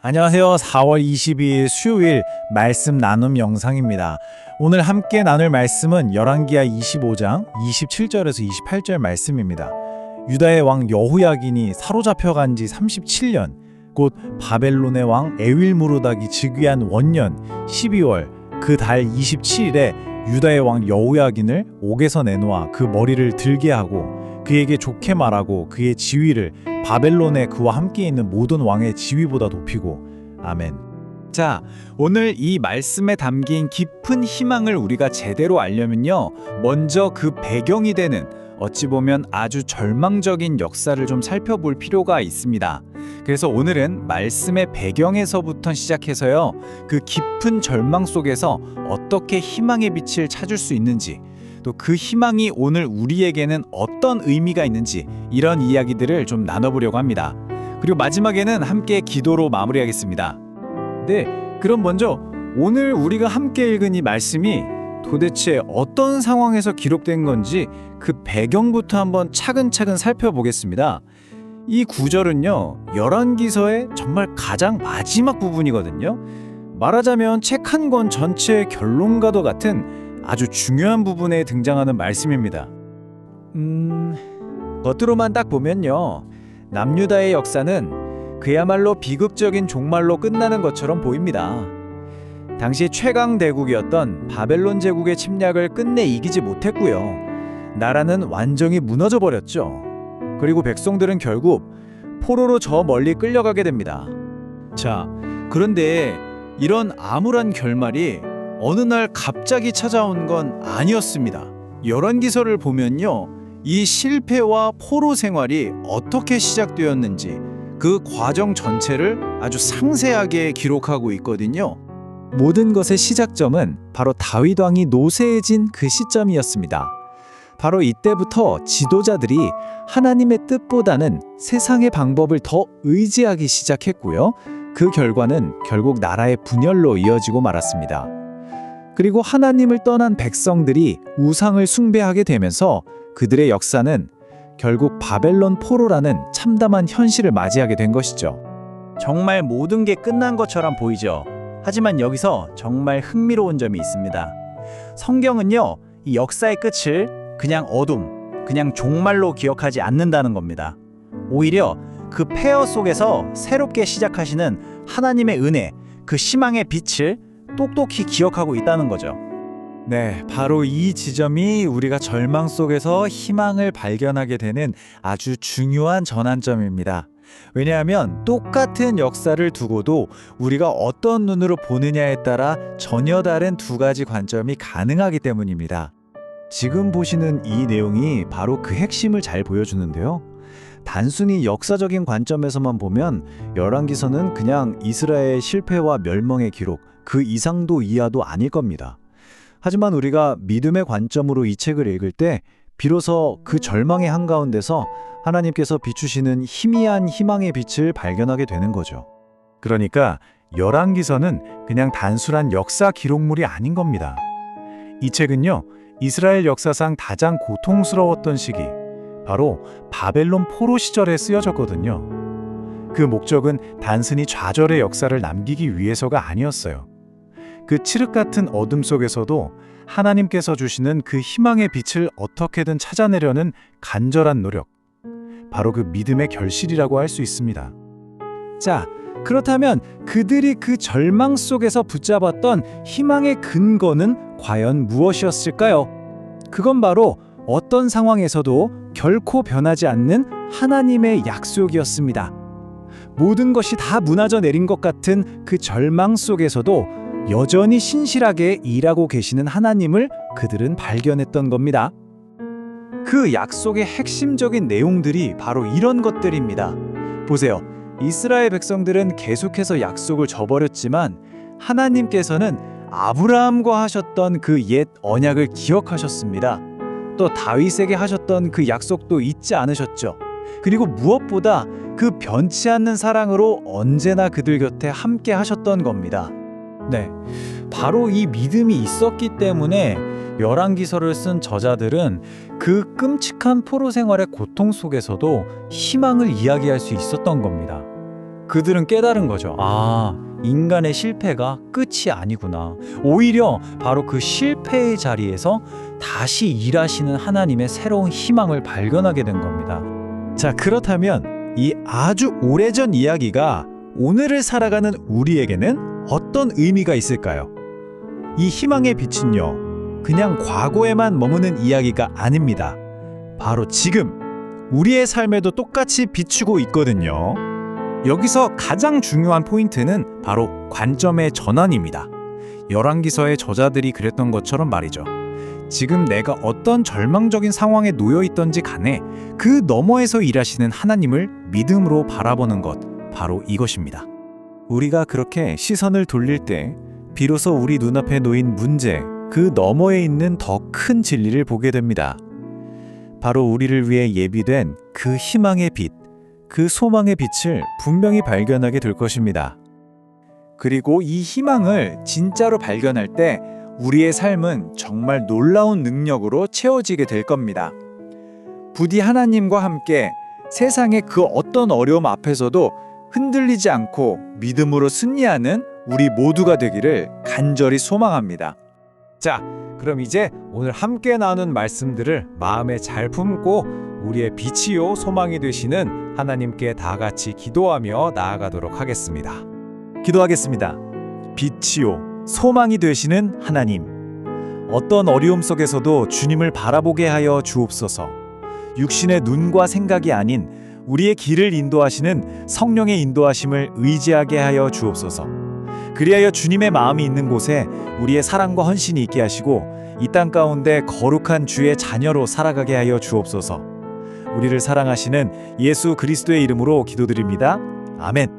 안녕하세요. 4월 22일 수요일 말씀 나눔 영상입니다. 오늘 함께 나눌 말씀은 열왕기하 25장 27절에서 28절 말씀입니다. 유다의 왕 여호야긴이 사로잡혀간 지 37년, 곧 바벨론의 왕 에윌무로닥이 즉위한 원년 12월 그 달 27일에 유다의 왕 여호야긴을 옥에서 내놓아 그 머리를 들게 하고 그에게 좋게 말하고 그의 지위를 바벨론에 그와 함께 있는 모든 왕의 지위보다 높이고. 아멘. 자, 오늘 이 말씀에 담긴 깊은 희망을 우리가 제대로 알려면요, 먼저 그 배경이 되는 어찌 보면 아주 절망적인 역사를 좀 살펴볼 필요가 있습니다. 그래서 오늘은 말씀의 배경에서부터 시작해서요, 그 깊은 절망 속에서 어떻게 희망의 빛을 찾을 수 있는지, 또 그 희망이 오늘 우리에게는 어떤 의미가 있는지, 이런 이야기들을 좀 나눠보려고 합니다. 그리고 마지막에는 함께 기도로 마무리하겠습니다. 네, 그럼 먼저 오늘 우리가 함께 읽은 이 말씀이 도대체 어떤 상황에서 기록된 건지 그 배경부터 한번 차근차근 살펴보겠습니다. 이 구절은요, 열왕기서의 정말 가장 마지막 부분이거든요. 말하자면 책 한 권 전체의 결론과도 같은 아주 중요한 부분에 등장하는 말씀입니다. 겉으로만 딱 보면요, 남유다의 역사는 그야말로 비극적인 종말로 끝나는 것처럼 보입니다. 당시 최강 대국이었던 바벨론 제국의 침략을 끝내 이기지 못했고요. 나라는 완전히 무너져 버렸죠. 그리고 백성들은 결국 포로로 저 멀리 끌려가게 됩니다. 자, 그런데 이런 암울한 결말이 어느 날 갑자기 찾아온 건 아니었습니다. 열왕기서를 보면요, 이 실패와 포로 생활이 어떻게 시작되었는지 그 과정 전체를 아주 상세하게 기록하고 있거든요. 모든 것의 시작점은 바로 다윗 왕이 노쇠해진 그 시점이었습니다. 바로 이때부터 지도자들이 하나님의 뜻보다는 세상의 방법을 더 의지하기 시작했고요. 그 결과는 결국 나라의 분열로 이어지고 말았습니다. 그리고 하나님을 떠난 백성들이 우상을 숭배하게 되면서 그들의 역사는 결국 바벨론 포로라는 참담한 현실을 맞이하게 된 것이죠. 정말 모든 게 끝난 것처럼 보이죠. 하지만 여기서 정말 흥미로운 점이 있습니다. 성경은요, 이 역사의 끝을 그냥 어둠, 그냥 종말로 기억하지 않는다는 겁니다. 오히려 그 폐허 속에서 새롭게 시작하시는 하나님의 은혜, 그 희망의 빛을 똑똑히 기억하고 있다는 거죠. 네, 바로 이 지점이 우리가 절망 속에서 희망을 발견하게 되는 아주 중요한 전환점입니다. 왜냐하면 똑같은 역사를 두고도 우리가 어떤 눈으로 보느냐에 따라 전혀 다른 두 가지 관점이 가능하기 때문입니다. 지금 보시는 이 내용이 바로 그 핵심을 잘 보여주는데요. 단순히 역사적인 관점에서만 보면 열왕기서는 그냥 이스라엘의 실패와 멸망의 기록, 그 이상도 이하도 아닐 겁니다. 하지만 우리가 믿음의 관점으로 이 책을 읽을 때 비로소 그 절망의 한가운데서 하나님께서 비추시는 희미한 희망의 빛을 발견하게 되는 거죠. 그러니까 열왕기서는 그냥 단순한 역사 기록물이 아닌 겁니다. 이 책은요, 이스라엘 역사상 가장 고통스러웠던 시기, 바로 바벨론 포로 시절에 쓰여졌거든요. 그 목적은 단순히 좌절의 역사를 남기기 위해서가 아니었어요. 그 칠흑 같은 어둠 속에서도 하나님께서 주시는 그 희망의 빛을 어떻게든 찾아내려는 간절한 노력, 바로 그 믿음의 결실이라고 할 수 있습니다. 자, 그렇다면 그들이 그 절망 속에서 붙잡았던 희망의 근거는 과연 무엇이었을까요? 그건 바로 어떤 상황에서도 결코 변하지 않는 하나님의 약속이었습니다. 모든 것이 다 무너져 내린 것 같은 그 절망 속에서도 여전히 신실하게 일하고 계시는 하나님을 그들은 발견했던 겁니다. 그 약속의 핵심적인 내용들이 바로 이런 것들입니다. 보세요. 이스라엘 백성들은 계속해서 약속을 저버렸지만 하나님께서는 아브라함과 하셨던 그 옛 언약을 기억하셨습니다. 또 다윗에게 하셨던 그 약속도 잊지 않으셨죠. 그리고 무엇보다 그 변치 않는 사랑으로 언제나 그들 곁에 함께 하셨던 겁니다. 네, 바로 이 믿음이 있었기 때문에 열왕기서를 쓴 저자들은 그 끔찍한 포로 생활의 고통 속에서도 희망을 이야기할 수 있었던 겁니다. 그들은 깨달은 거죠. 인간의 실패가 끝이 아니구나. 오히려 바로 그 실패의 자리에서 다시 일하시는 하나님의 새로운 희망을 발견하게 된 겁니다. 자, 그렇다면 이 아주 오래전 이야기가 오늘을 살아가는 우리에게는 어떤 의미가 있을까요? 이 희망의 빛은요, 그냥 과거에만 머무는 이야기가 아닙니다. 바로 지금 우리의 삶에도 똑같이 비추고 있거든요. 여기서 가장 중요한 포인트는 바로 관점의 전환입니다. 열왕기서의 저자들이 그랬던 것처럼 말이죠. 지금 내가 어떤 절망적인 상황에 놓여 있던지 간에 그 너머에서 일하시는 하나님을 믿음으로 바라보는 것, 바로 이것입니다. 우리가 그렇게 시선을 돌릴 때 비로소 우리 눈앞에 놓인 문제, 그 너머에 있는 더 큰 진리를 보게 됩니다. 바로 우리를 위해 예비된 그 희망의 빛, 그 소망의 빛을 분명히 발견하게 될 것입니다. 그리고 이 희망을 진짜로 발견할 때 우리의 삶은 정말 놀라운 능력으로 채워지게 될 겁니다. 부디 하나님과 함께 세상의 그 어떤 어려움 앞에서도 흔들리지 않고 믿음으로 승리하는 우리 모두가 되기를 간절히 소망합니다. 자, 그럼 이제 오늘 함께 나눈 말씀들을 마음에 잘 품고 우리의 빛이요 소망이 되시는 하나님께 다 같이 기도하며 나아가도록 하겠습니다. 기도하겠습니다. 빛이요 소망이 되시는 하나님, 어떤 어려움 속에서도 주님을 바라보게 하여 주옵소서. 육신의 눈과 생각이 아닌 우리의 길을 인도하시는 성령의 인도하심을 의지하게 하여 주옵소서. 그리하여 주님의 마음이 있는 곳에 우리의 사랑과 헌신이 있게 하시고 이 땅 가운데 거룩한 주의 자녀로 살아가게 하여 주옵소서. 우리를 사랑하시는 예수 그리스도의 이름으로 기도드립니다. 아멘.